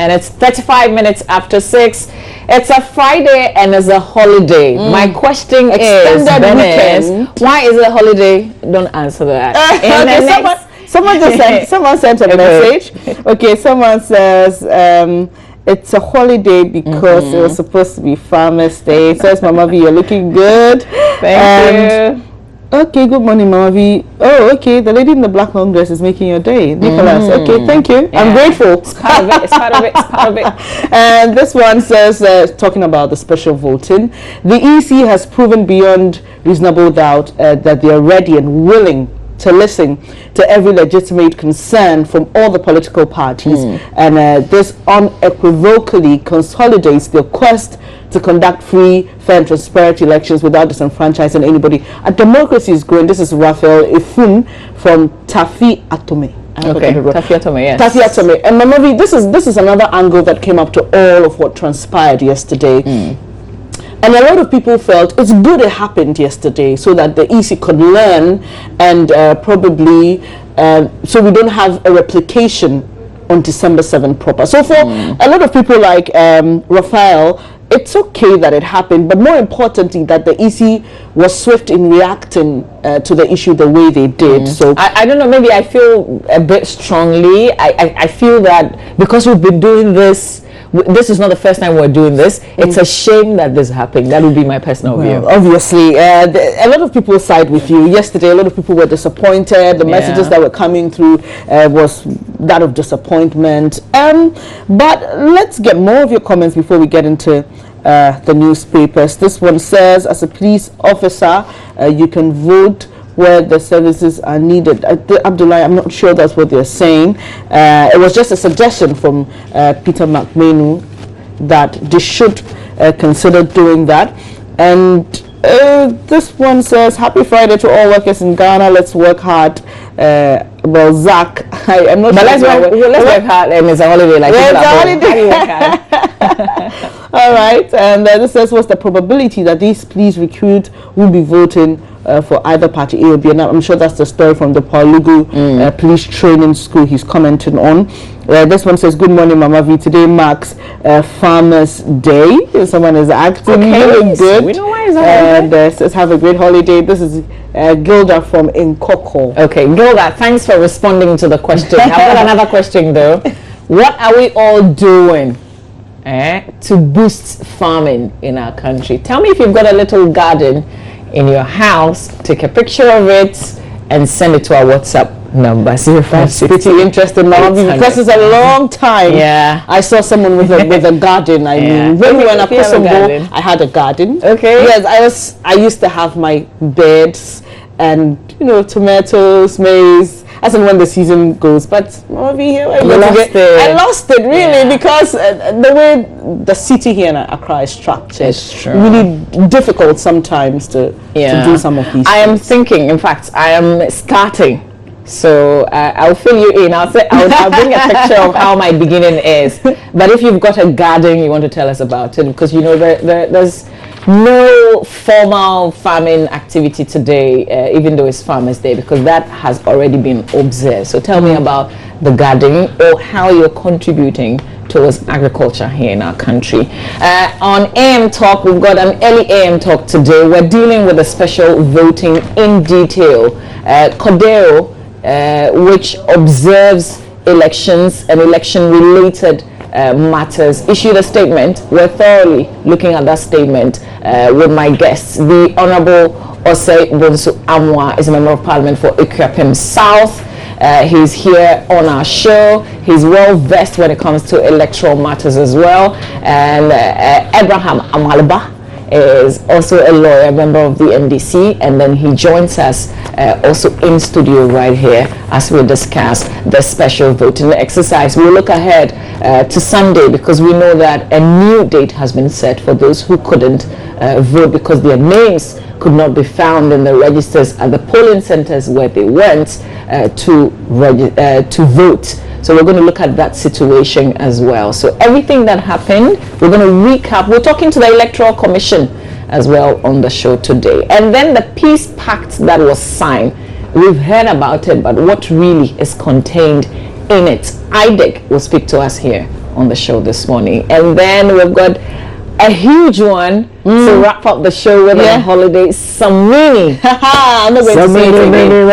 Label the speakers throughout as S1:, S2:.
S1: And it's 35 minutes after 6. It's a Friday and it's a holiday. My question is, why is it a holiday? Don't answer that.
S2: Someone sent a message. Okay, someone says it's a holiday because it was supposed to be Farmers Day. It says, Mama V, you're looking good.
S1: Thank you.
S2: Okay, good morning, Mama V. Oh, okay, the lady in the black long dress is making your day. Nicholas, okay, thank you. Yeah. I'm grateful.
S1: It's part of it, it's part of it, it's part of it.
S2: And this one says, talking about the special voting, the EC has proven beyond reasonable doubt that they are ready and willing to listen to every legitimate concern from all the political parties, and this unequivocally consolidates the quest to conduct free, fair and transparent elections without disenfranchising anybody. A democracy is growing. This is Raphael Ifun from Tafi Atome.
S1: Okay, Tafi Atome, yes.
S2: Tafi Atome. And Mama V, this is another angle that came up to all of what transpired yesterday. And a lot of people felt it's good it happened yesterday so that the EC could learn and probably so we don't have a replication on December 7th proper. So for a lot of people like Raphael, it's okay that it happened, but more importantly that the EC was swift in reacting to the issue the way they did. So
S1: I don't know, maybe I feel a bit strongly. I feel that because we've been doing this is not the first time we're doing this. It's a shame that this happened. That would be my personal view.
S2: Obviously, a lot of people side with you. Yesterday, a lot of people were disappointed. The messages that were coming through was that of disappointment. But let's get more of your comments before we get into the newspapers. This one says, as a police officer, you can vote where the services are needed. Abdullah, I'm not sure that's what they're saying. It was just a suggestion from Peter McMenu that they should consider doing that. And this one says, happy Friday to all workers in Ghana. Let's work hard. Well, Zach, I'm not
S1: but
S2: sure.
S1: Let's work hard, and it's a holiday. Like
S2: it's a holiday. All right. And this says, what's the probability that these police recruits will be voting for either party, A or B? And I'm sure that's the story from the Palugu police training school he's commenting on. This one says, good morning, Mama V. Today marks Farmers Day. Someone is acting really good.
S1: We know why it's and
S2: says, have a great holiday. This is Gilda from Nkoko.
S1: Okay, Gilda, thanks for responding to the question. I've got another question though. What are we all doing to boost farming in our country? Tell me if you've got a little garden in your house. Take a picture of it and send it to our WhatsApp number.
S2: That's pretty interesting, Mama, because it's a long time.
S1: Yeah,
S2: I saw someone with a garden. I mean, when we were in Akosobo, I had a garden.
S1: Okay.
S2: Yes, I used to have my beds and tomatoes, maize, as and when the season goes. But I lost it really because the way the city here in Accra is structured, it's really difficult sometimes to do some of these
S1: things. I am thinking, in fact, I am starting. So I'll fill you in. I'll bring a picture of how my beginning is. But if you've got a garden, you want to tell us about it, because there's no formal farming activity today, even though it's Farmers Day, because that has already been observed. So tell me about the gardening or how you're contributing towards agriculture here in our country. On AM Talk, we've got an early AM Talk today. We're dealing with a special voting in detail. Codero, which observes elections and election-related matters, issued a statement. We're thoroughly looking at that statement with my guests. The Honorable Osei Bonsu Amwa is a member of Parliament for Ikuapem South. He's here on our show. He's well versed when it comes to electoral matters as well. And Abraham Amalba is also a lawyer, member of the NDC, and then he joins us also in studio right here as we discuss the special voting exercise. We'll look ahead to Sunday, because we know that a new date has been set for those who couldn't vote because their names could not be found in the registers at the polling centers where they went to vote. So we're going to look at that situation as well. So everything that happened, we're going to recap. We're talking to the Electoral Commission as well on the show today. And then the peace pact that was signed, we've heard about it, but what really is contained in it? IDEC will speak to us here on the show this morning. And then we've got a huge one to wrap up the show with on a holiday. Samini.
S2: I'm not going to say it again.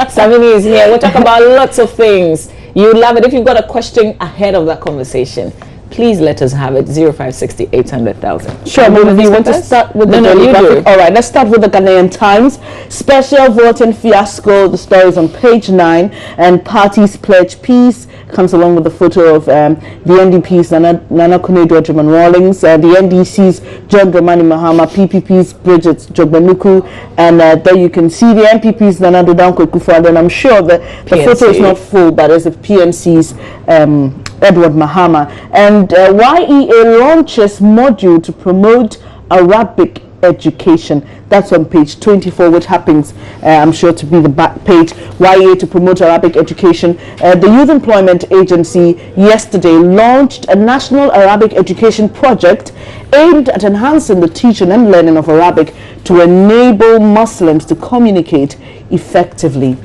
S1: Samini is here. We'll talk about lots of things. You love it. If you've got a question ahead of that conversation, please let us have it. 0560 800,000.
S2: Sure, Mama, you want to start with the
S1: you do.
S2: All right, let's start with the Ghanaian Times. Special voting fiasco. The story is on page 9. And parties pledge peace. Comes along with the photo of the NDP's Nana Konadu German Rawlings, the NDC's John Dramani Mahama, PPP's Bridget Jogbanuku, and there you can see the MPP's Nana Dodanko Kufuor. And I'm sure the photo is not full, but there's a PNC's Edward Mahama. And YEA launches module to promote Arabic education. That's on page 24, which happens, I'm sure, to be the back page. YEA to promote Arabic education. The Youth Employment Agency yesterday launched a national Arabic education project aimed at enhancing the teaching and learning of Arabic to enable Muslims to communicate effectively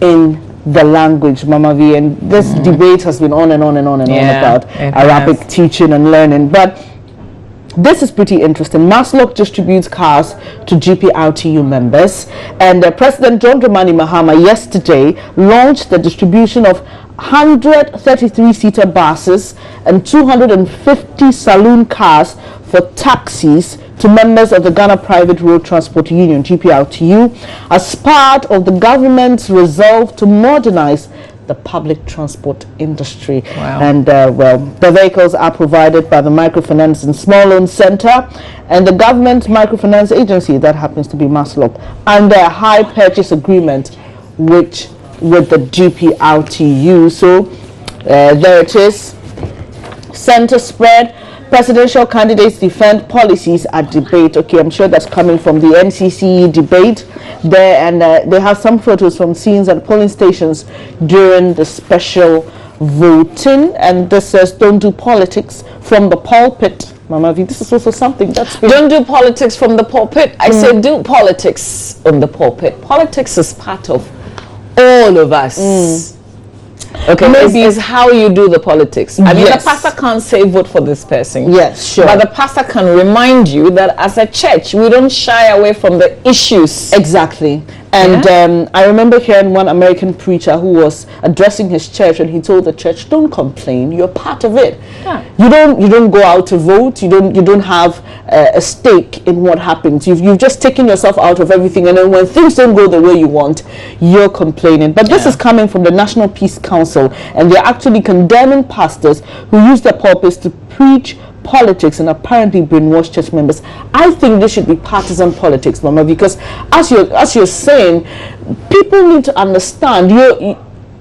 S2: in the language, Mama V. And this debate has been on and on and on and on about Arabic teaching and learning. But this is pretty interesting. Maslow distributes cars to GPRTU members, and President John Dramani Mahama yesterday launched the distribution of 133-seater buses and 250 saloon cars for taxis to members of the Ghana Private Road Transport Union, GPRTU, as part of the government's resolve to modernize the public transport industry.
S1: Wow.
S2: And well, the vehicles are provided by the Microfinance and Small Loan Center and the government microfinance agency, that happens to be Maslop, under a high purchase agreement with the GPRTU. So there it is. Center spread. Presidential candidates defend policies at debate. Okay, I'm sure that's coming from the NCC debate there, and they have some photos from scenes at polling stations during the special voting. And this says, "Don't do politics from the pulpit." Mama V, this is also something that's been...
S1: Don't do politics from the pulpit. I say do politics on the pulpit. Politics is part of all of us. Okay, maybe is how you do the politics. I mean, the pastor can't say vote for this person.
S2: Yes, sure.
S1: But the pastor can remind you that as a church, we don't shy away from the issues.
S2: Exactly. And I remember hearing one American preacher who was addressing his church, and he told the church, "Don't complain. You're part of it. You don't go out to vote. You don't have a stake in what happens. You've just taken yourself out of everything, and then when things don't go the way you want, you're complaining." But this is coming from the National Peace Council, and they're actually condemning pastors who use their pulpits to preach politics and apparently brainwash church members. I think this should be partisan politics, Mama, because as you're saying, people need to understand,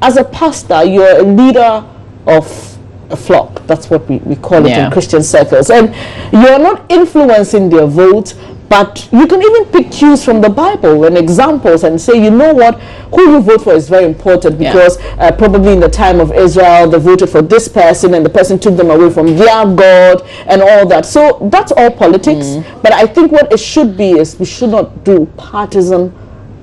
S2: as a pastor, you're a leader of a flock. That's what we call it in Christian circles, and you're not influencing their vote, but you can even pick cues from the Bible and examples and say, you know what, who you vote for is very important, because probably in the time of Israel, they voted for this person and the person took them away from their God and all that. So that's all politics. But I think what it should be is we should not do partisan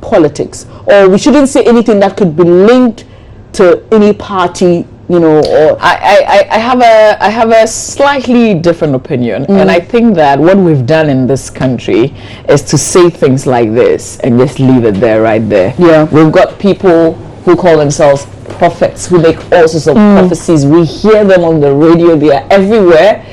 S2: politics, or we shouldn't say anything that could be linked to any party. You know, or I have a slightly different opinion, and I think that what we've done in this country is to say things like this and just leave it there, right there. Yeah, we've got people who call themselves prophets, who make all sorts of prophecies. We hear them on the radio; they are everywhere.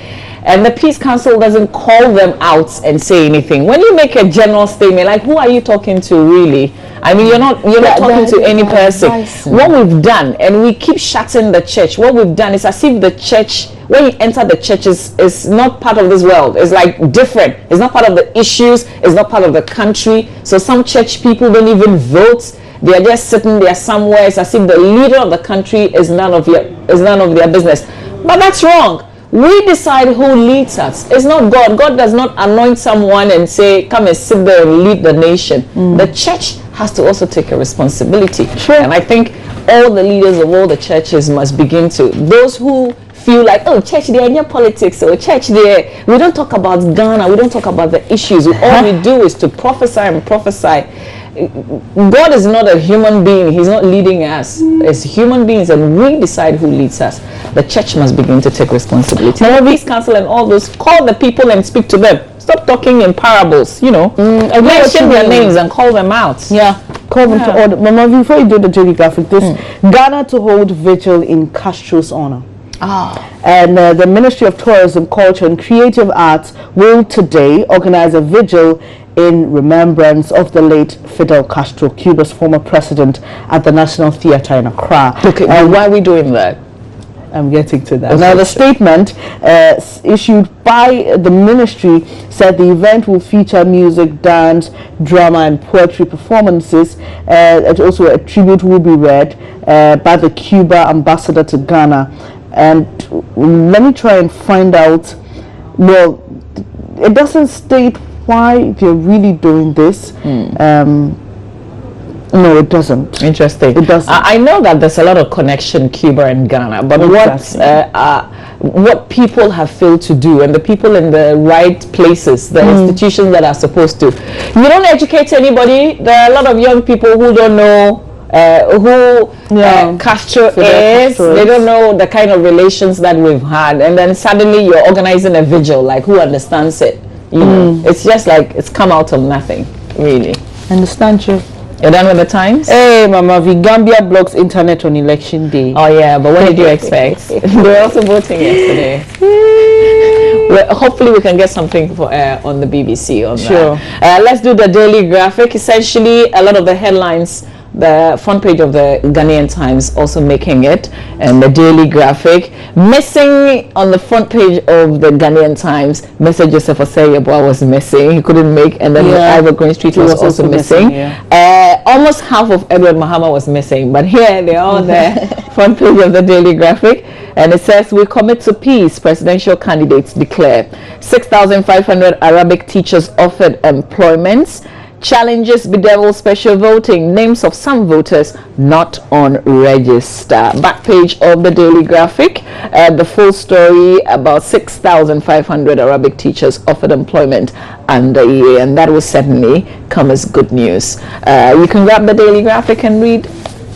S2: And the Peace Council doesn't call them out and say anything. When you make a general statement, like, who are you talking to, really? I mean, you're not talking to any person. What we've done, and we keep shutting the church, what we've done is as if the church, when you enter the church, is not part of this world. It's like different. It's not part of the issues. It's not part of the country. So some church people don't even vote. They are just sitting there somewhere. It's as if the leader of the country is none of their business. But that's wrong. We decide who leads us. It's not God. God does not anoint someone and say, come and sit there and lead the nation. The church has to also take a responsibility. Sure. And I think all the leaders of all the churches must begin to, those who feel like, oh, church, they're in your politics, or church, we don't talk about Ghana, we don't talk about the issues. All we do is to prophesy and prophesy.
S1: God is not a human being. He's not leading us. It's human beings, and we decide who leads us. The church must begin to take responsibility. Peace Council and all those, call the people and speak to them. Stop talking in parables, mention their names and call them out.
S2: Yeah, call them to order. Mama, before you do the daily graphic, Ghana to hold vigil in Castro's honor. And the Ministry of Tourism, Culture and Creative Arts will today organize a vigil in remembrance of the late Fidel Castro, Cuba's former president, at the National Theatre in Accra.
S1: Okay, why are we doing that?
S2: I'm getting to that. Now, the statement issued by the ministry said the event will feature music, dance, drama, and poetry performances. And also a tribute will be read by the Cuba ambassador to Ghana. And let me try and find out. Well, it doesn't state why they're really doing this. No, it doesn't.
S1: Interesting.
S2: It doesn't.
S1: I know that there's a lot of connection Cuba and Ghana, but what people have failed to do, and the people in the right places, the institutions that are supposed to, you don't educate anybody. There are a lot of young people who don't know who Castro is. They don't know the kind of relations that we've had, and then suddenly you're organizing a vigil. Like, who understands it? You know, it's just like it's come out of nothing, really.
S2: Understand you.
S1: You're done with the Times?
S2: Hey, Mama V, Gambia blocks internet on election day.
S1: Oh yeah, but what did you expect? They were also voting yesterday. Well, hopefully we can get something for on the BBC on that. Let's do the daily graphic. Essentially, a lot of the headlines, the front page of the Ghanaian Times also making it, and the daily graphic. Missing on the front page of the Ghanaian Times, Mr. Joseph Osei-Yeboah was missing. He couldn't make, and then Ivor Green Street was also missing. Almost half of Edward Mahama was missing, but here they are on the front page of the daily graphic, and it says, "We commit to peace, presidential candidates declare." 6,500 Arabic teachers offered employments. Challenges bedevil special voting. Names of some voters not on register. Back page of the daily graphic. The full story about 6,500 Arabic teachers offered employment under EA, and that will certainly come as good news. You can grab the daily graphic and read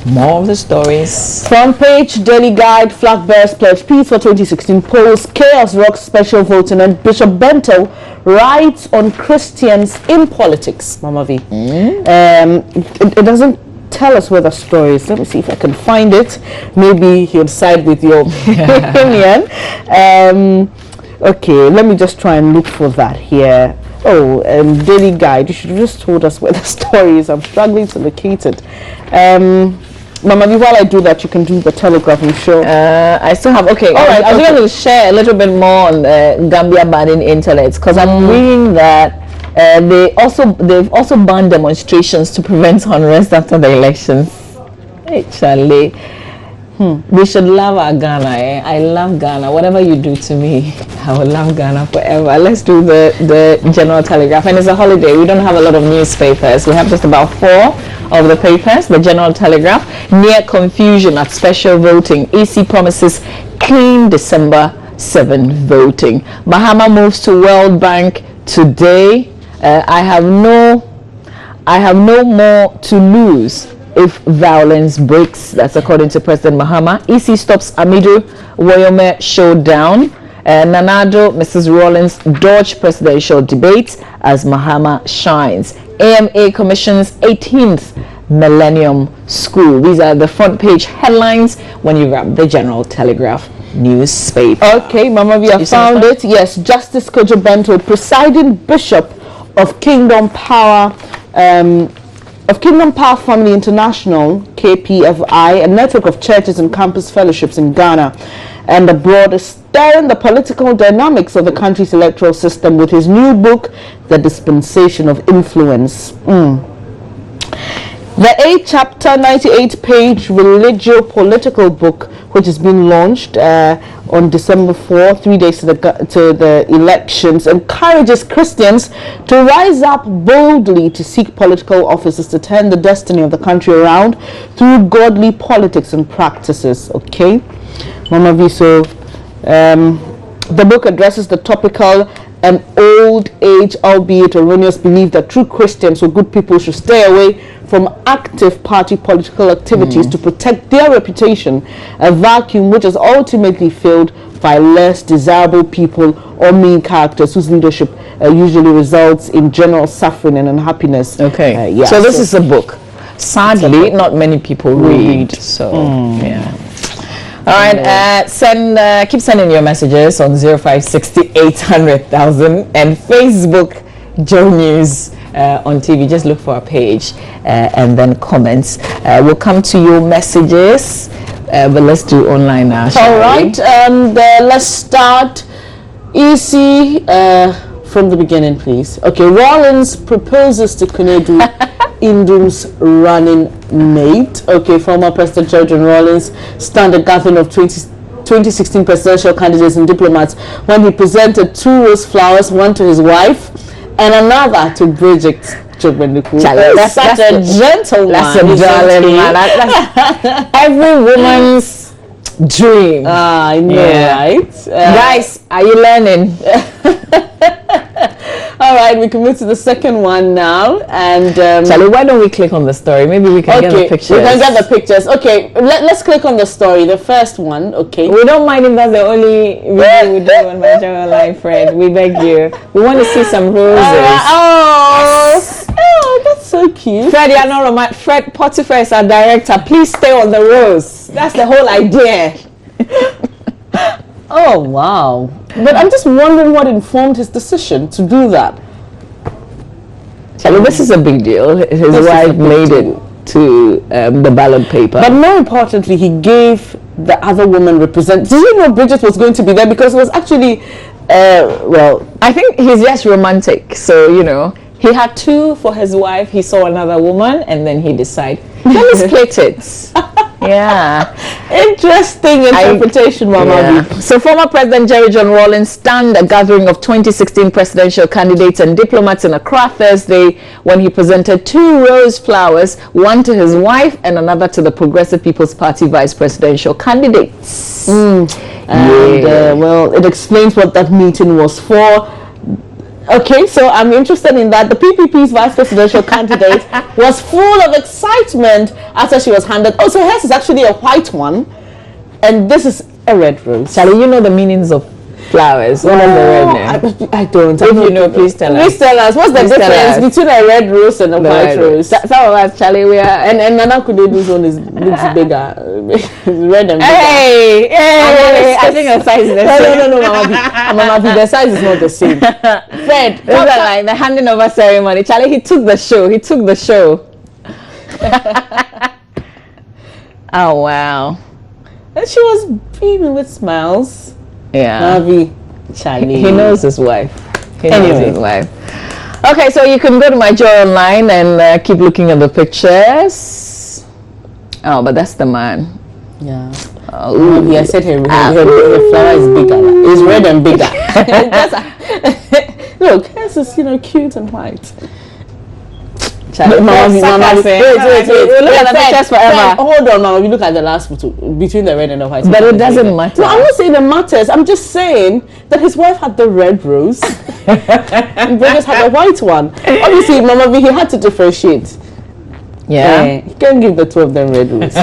S1: more of the stories.
S2: Front page, Daily Guide, Flag Bearers Pledge Peace for 2016 polls, Chaos Rocks special voting, and Bishop Bento writes on Christians in politics. Mama V. It doesn't tell us where the story is. Let me see if I can find it. Maybe he'll side with your opinion. Okay, let me just try and look for that here. Oh, Daily Guide, you should have just told us where the story is. I'm struggling to locate it. Mama, while I do that, you can do the Telegraph, I'm sure.
S1: I still have, okay. All right, I'm going to share a little bit more on Gambia banning internet, because I'm reading that they've also banned demonstrations to prevent unrest after the elections. Hey, Charlie. We should love our Ghana. I love Ghana. Whatever you do to me, I will love Ghana forever. Let's do the General Telegraph. And it's a holiday. We don't have a lot of newspapers. We have just about 4 of the papers. The General Telegraph. Near confusion at special voting. EC promises clean December 7 voting. Mahama moves to World Bank today. I have no more to lose if violence breaks. That's according to President Mahama. EC stops Amidu Woyome showdown. Nanado, Mrs. Rawlings dodge presidential debates as Mahama shines. AMA commissions 18th Millennium School. These are the front page headlines when you grab the General Telegraph newspaper.
S2: Okay, Mama, we have found it. Yes, Justice Kojo Bento, presiding bishop of Kingdom Power Family International, KPFI, a network of churches and campus fellowships in Ghana and abroad, is stirring the political dynamics of the country's electoral system with his new book, The Dispensation of Influence. The 8-chapter, 98-page religio-political book, which has been launched on December 4, 3 days to the elections, encourages Christians to rise up boldly to seek political offices to turn the destiny of the country around through godly politics and practices. Okay, Mama V, so the book addresses the topical an old age, albeit erroneous, belief that true Christians or good people should stay away from active party political activities to protect their reputation, a vacuum which has ultimately filled by less desirable people or mean characters whose leadership usually results in general suffering and unhappiness.
S1: Okay.
S2: Yeah,
S1: so this is a book. Sadly, not many people read. So, yeah. All right, keep sending your messages on 0560 800,000 and Facebook Joe News on TV. Just look for our page and then comments. We'll come to your messages, but let's do online now.
S2: All right, and let's start easy from the beginning, please. Okay, Rawlings proposes to Kunedu Indum's running mate. Okay, former President George Rawlings stand a gathering of 2016 presidential candidates and diplomats when he presented 2 rose flowers, one to his wife and another to Bridget Chogbenduku.
S1: That's such a gentleman. That's a darling man. That's every woman's dream.
S2: I know, right?
S1: Guys, are you learning?
S2: All right, we can move to the second one now. And
S1: Charlie, why don't we click on the story? Maybe we can get the pictures.
S2: We can get the pictures. Okay, let's click on the story. The first one, okay.
S1: We don't mind if that's the only video we do on my channel live, Fred. We beg you. We want to see some roses.
S2: Oh, that's so cute.
S1: Fred, you're not romantic. Fred Potiphar is our director. Please stay on the rose. That's the whole idea.
S2: Oh, wow. But I'm just wondering what informed his decision to do that.
S1: Charlie, this is a big deal. His wife made it to the ballot paper.
S2: But more importantly, he gave the other woman represent. Did you know Bridget was going to be there? Because it was actually, well,
S1: I think he's just romantic. So, you know, he had 2 for his wife. He saw another woman and then he decided, let me split it. Yeah.
S2: Interesting interpretation, Mama.
S1: So former President Jerry John Rawlings stand a gathering of 2016 presidential candidates and diplomats in Accra Thursday when he presented 2 rose flowers, one to his wife and another to the Progressive People's Party vice presidential candidates.
S2: And well, it explains what that meeting was for. Okay, so I'm interested in that. The PPP's vice presidential candidate was full of excitement after she was handed. Oh, so hers is actually a white one, and this is a red rose.
S1: Charlie, you know the meanings of flowers. What is the red name?
S2: I don't.
S1: If you know, please tell us.
S2: Please tell us. What's the difference between a red rose and a white rose?
S1: Some of us, Charlie, we are.
S2: And Nana Kudedu's one looks bigger. Red and bigger.
S1: Hey! I think the size is the same.
S2: No, Mama B, the size is not the same. Fred,
S1: this is like the handing over ceremony. Charlie, he took the show. Oh, wow.
S2: And she was beaming with smiles.
S1: Yeah.
S2: Mavi, Charlie.
S1: He knows his wife. Okay, so you can go to my Joy Online and keep looking at the pictures. Oh, but that's the man.
S2: Yeah. Mavi, I said her flower is bigger. It's red and bigger. Look, hers is, cute and white.
S1: Mama, wait. Look at the pictures forever.
S2: Hold on, Mama. We look at the last photo between the red and the white.
S1: But it doesn't matter.
S2: No, I'm not saying it matters. I'm just saying that his wife had the red rose and Bridget had the white one. Obviously, Mama V, he had to differentiate.
S1: Yeah.
S2: He can't give the 2 of them red rose.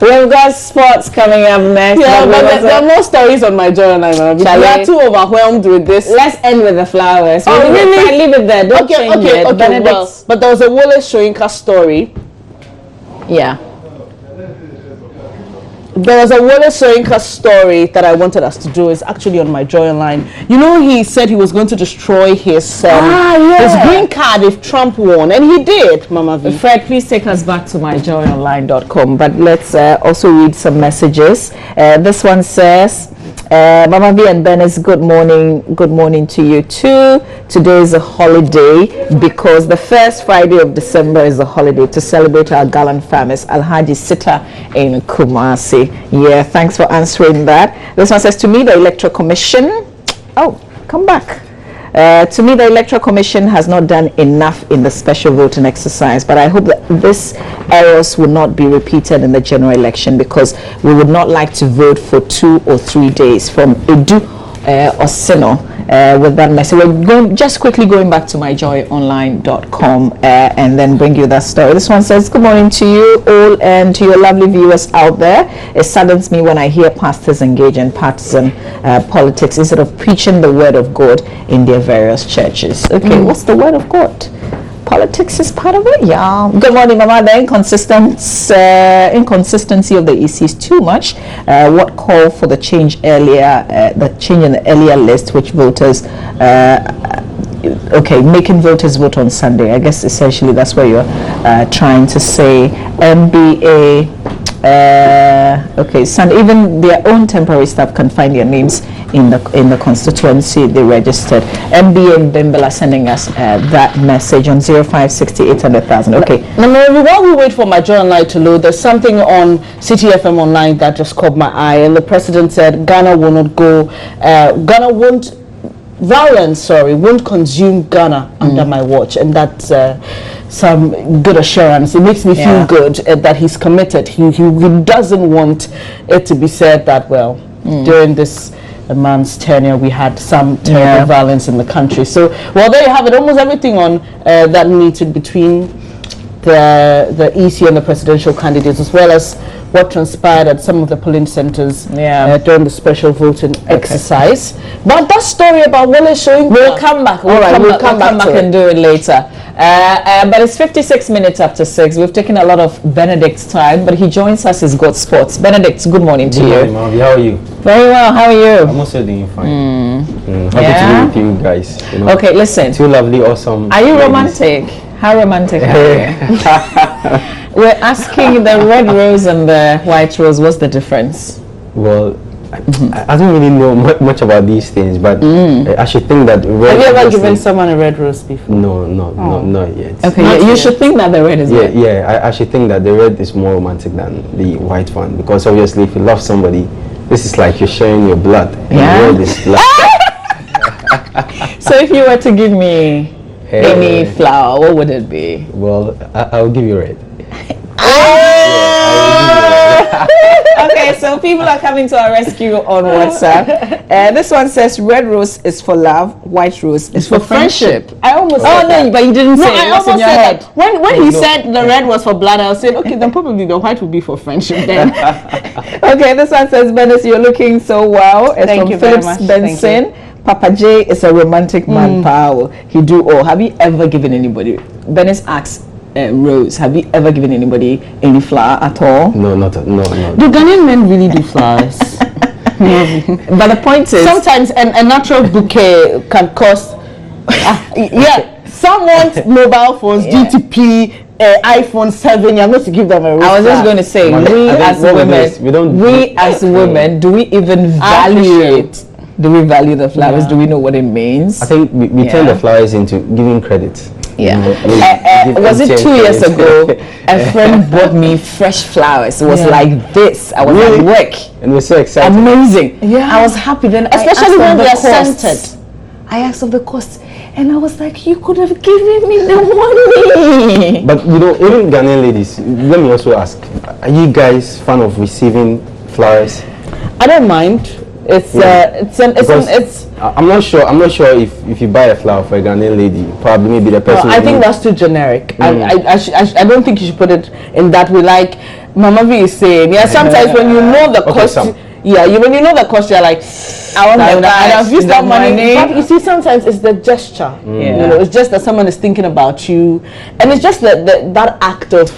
S1: We've got sports coming up next.
S2: Yeah, but there are more stories on my journal, Mama V. We are too overwhelmed with this.
S1: Let's end with the flowers.
S2: Oh, really?
S1: Leave it there. Don't change it.
S2: Okay. Well, but there was a Wole Soyinka story.
S1: Yeah.
S2: There was a Wole Soyinka story that I wanted us to do. It's actually on my Joy Online. You know, he said he was going to destroy his green card if Trump won, and he did, Mama V.
S1: Fred, please take us back to myjoyonline.com. But let's also read some messages. This one says, Mama V and Dennis, good morning to you too. Today is a holiday because the first Friday of December is a holiday to celebrate our gallant farmers, Alhaji Sita in Kumasi. Yeah, thanks for answering that. This one says, to me the Electoral Commission, come back. To me, the Electoral Commission has not done enough in the special voting exercise, but I hope that this errors will not be repeated in the general election, because we would not like to vote for 2 or 3 days from Edu Osino with that message. We're just quickly going back to myjoyonline.com and then bring you that story. This one says, good morning to you all and to your lovely viewers out there. It saddens me when I hear pastors engage in partisan politics instead of preaching the word of God in their various churches. Okay, what's the word of God? Politics is part of it, yeah. Good morning, Mama. The inconsistency of the EC is too much. What called for the change earlier, the change in the earlier list, which voters, making voters vote on Sunday. I guess essentially that's what you're trying to say. MBA. Sunday. Even their own temporary staff can find their names in the constituency they registered. MBA and Bimbala sending us that message on 056800,000. Okay.
S2: Now, while we wait for my Joy Online to load, there's something on City FM Online that just caught my eye, and the president said Ghana will not go. Ghana won't. Violence, won't consume Ghana under my watch, and that's some good assurance. It makes me feel good that he's committed. He doesn't want it to be said that, during this man's tenure we had some terrible violence in the country. So, there you have it. Almost everything on that meeting between the EC and the presidential candidates, as well as what transpired at some of the polling centers during the special voting exercise. But that story about Wale showing,
S1: we'll come back. We'll come back and do it later. But it's 56 minutes after 6. We've taken a lot of Benedict's time, but he joins us as God Sports. Benedict, good morning to you.
S3: Good morning, Marvy. How are you?
S1: Very well. How are you?
S3: I'm also doing fine. Happy to be with you guys.
S1: Okay, listen.
S3: Two lovely, awesome.
S1: Are you
S3: ladies.
S1: romantic? How romantic are you? We're asking the red rose and the white rose. What's the difference?
S3: Well, I don't really know much about these things, but I should think that red.
S2: Have you ever given someone a red rose before?
S3: No, not yet.
S1: Okay, you should think that the red is red.
S3: Yeah, I should think that the red is more romantic than the white one, because obviously if you love somebody, this is like you're sharing your blood. And red is blood.
S1: So if you were to give me any flower, what would it be?
S3: Well, I'll give you red.
S1: Okay, so people are coming to our rescue on WhatsApp. This one says red rose is for love, white rose is for friendship.
S2: I almost said that.
S1: But you didn't say it.
S2: I
S1: What's in
S2: almost
S1: your
S2: said
S1: head?
S2: that. When he said the red was for blood, I was saying, okay, then probably the white would be for friendship then.
S1: Okay, this one says, Benis, you're looking so well. It's
S2: Thank
S1: from
S2: you very
S1: Phillips
S2: much.
S1: Benson. Papa J is a romantic man, power. He do all. Have you ever given anybody? Benis asks, Rose, have you ever given anybody any flower at all?
S3: No.
S2: Do Ghanaian men really do flowers?
S1: But the point is,
S2: sometimes a natural bouquet can cost. Some want mobile phones, GTP, iPhone 7. You're not to give them a rose.
S1: I was just going to say, we as women, do we even value? Do we value the flowers? Do we know what it means?
S3: I think we turn the flowers into giving credit.
S1: Was it 2 years ago? A friend bought me fresh flowers. It was like this. I was at work.
S3: And we're so excited.
S1: Amazing. Yeah. I was happy then.
S2: Especially when they are scented.
S1: I asked of the cost. And I was like, you could have given me the money.
S3: But even Ghanaian ladies, let me also ask, are you guys fan of receiving flowers?
S2: I don't mind.
S3: I'm not sure if you buy a flower for a Ghanaian lady, probably maybe the person.
S2: I think that's too generic. I don't think you should put it in that way. Like Mama V is saying, sometimes when you know the cost, when you know the cost, you're like, I want that. I've used that money. But you see, sometimes it's the gesture. It's just that someone is thinking about you, and it's just that act of.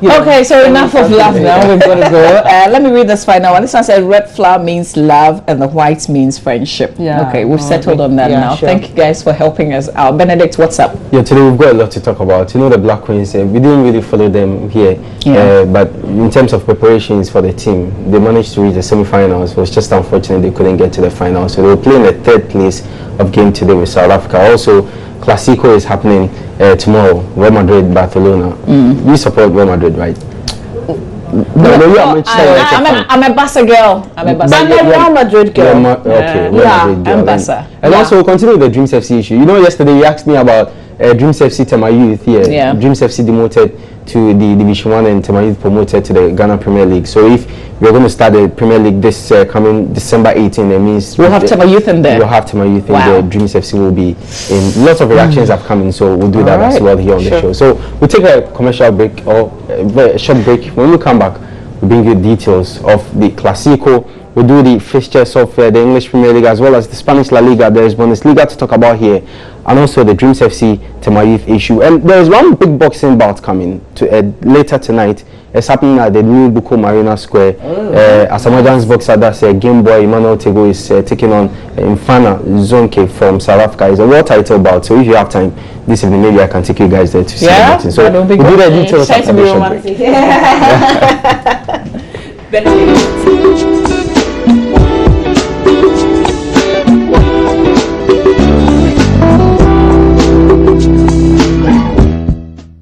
S1: Okay, so enough of love now. We've got to go. Let me read this final one. This one said red flower means love and the white means friendship. Okay, we've settled on that now. Sure. Thank you guys for helping us out. Benedict, what's up?
S3: Today we've got a lot to talk about. The Black Queens, we didn't really follow them here. But in terms of preparations for the team, they managed to reach the semi-finals. It was just unfortunate they couldn't get to the final. So they were playing the third place of game today with South Africa. Also, Clasico is happening tomorrow. Real Madrid, Barcelona. You support Real Madrid, right?
S1: I'm a Barca girl. I'm a
S2: Real Madrid girl.
S1: Madrid girl. I'm Barca.
S3: And also, we'll continue with the Dreams FC issue. Yesterday you asked me about Dreams FC to my youth here. Dreams FC demoted to the Division 1 and Tema Youth promoted to the Ghana Premier League. So if we're going to start the Premier League this coming December 18, that means
S1: we'll have Tema Youth in there.
S3: We'll have Tema Youth in there. Dreams FC will be in. Lots of reactions have come in, so we'll do that as well here on the show. So we'll take a commercial break or a short break. When we come back, we'll bring you details of the Clasico. We'll do the fixtures of the English Premier League as well as the Spanish La Liga. There is Bundesliga to talk about here, and also the Dreams FC Tema Youth issue. And there is one big boxing bout coming to later tonight. It's happening at the new Buko Marina Square. Asamoah's boxer, that's Game Boy Emmanuel Tego, is taking on Infana Zonke from South Africa. It's a world title bout. So if you have time this evening, maybe I can take you guys there to see the boxing. So we'll do the details after the short break.